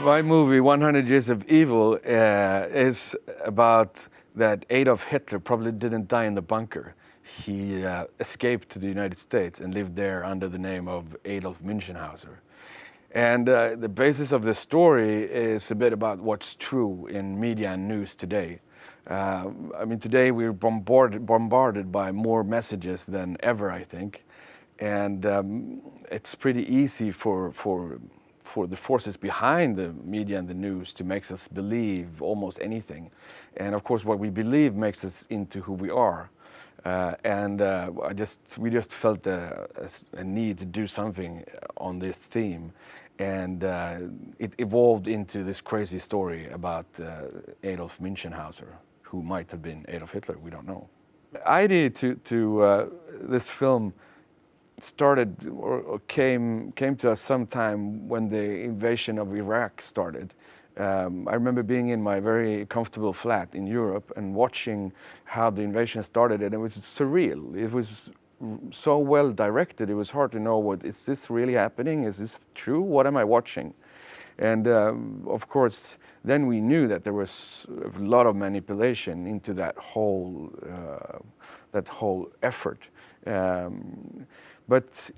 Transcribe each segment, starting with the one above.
My movie, 100 Years of Evil, is about that Adolf Hitler probably didn't die in the bunker. He escaped to the United States and lived there under the name of Adolf Münchenhauser. And the basis of the story is a bit about what's true in media and news today. I mean, today we're bombarded by more messages than ever, I think. And it's pretty easy for the forces behind the media and the news to make us believe almost anything. And of course, what we believe makes us into who we are. We just felt a need to do something on this theme. And it evolved into this crazy story about Adolf Münchenhauser, who might have been Adolf Hitler, we don't know. The idea to this film started or came to us sometime when the invasion of Iraq started. I remember being in my very comfortable flat in Europe and watching how the invasion started, and it was surreal. It was so well directed, it was hard to know, is this really happening? Is this true? What am I watching? And of course, then we knew that there was a lot of manipulation into that whole effort. But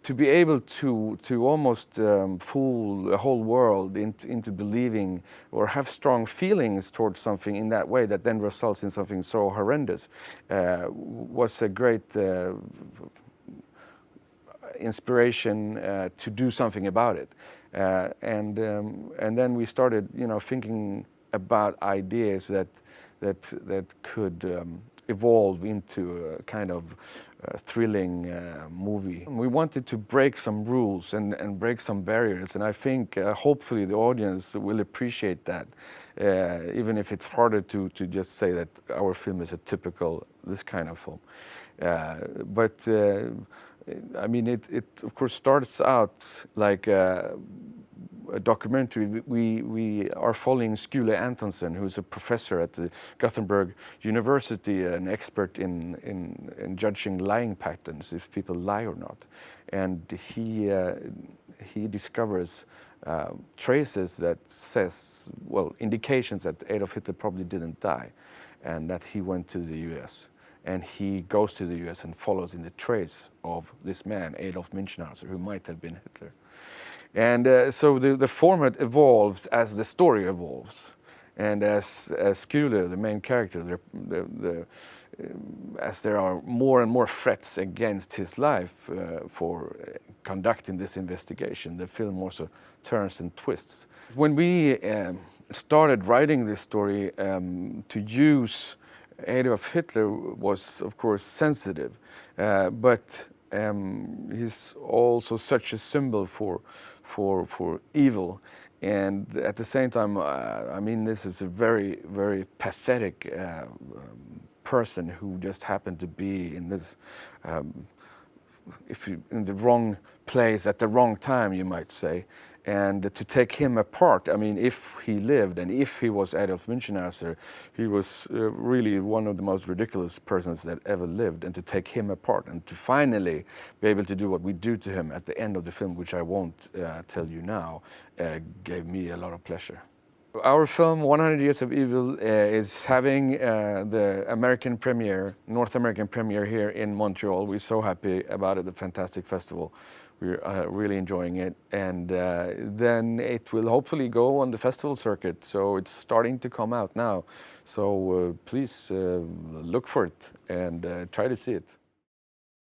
to be able to almost fool the whole world into believing or have strong feelings towards something in that way that then results in something so horrendous was a great inspiration to do something about it. And then we started, thinking about ideas that could evolve into a kind of thrilling movie. We wanted to break some rules and break some barriers, and I think hopefully the audience will appreciate that, even if it's harder to just say that our film is a typical this kind of film. I mean, it of course starts out like a documentary. We are following Skule Antonsen, who's a professor at the Gothenburg University, an expert in judging lying patterns, if people lie or not. And he discovers traces that says, indications that Adolf Hitler probably didn't die, and that he went to the US. And he goes to the US and follows in the trace of this man, Adolf Münchenhauser, who might have been Hitler. And so the format evolves as the story evolves. And as Skule, the main character, as there are more and more threats against his life for conducting this investigation, the film also turns and twists. When we started writing this story, to use Adolf Hitler was, of course, sensitive, but he's also such a symbol for evil, and at the same time, I mean, this is a very, very pathetic person who just happened to be in this, in the wrong place at the wrong time, you might say. And to take him apart, I mean, if he lived and if he was Adolf Münchenhauser, he was really one of the most ridiculous persons that ever lived. And to take him apart and to finally be able to do what we do to him at the end of the film, which I won't tell you now, gave me a lot of pleasure. Our film, 100 Years of Evil, is having the American premiere, North American premiere here in Montreal. We're so happy about it, the fantastic festival. We're really enjoying it, and then it will hopefully go on the festival circuit, so it's starting to come out now. So please look for it and try to see it.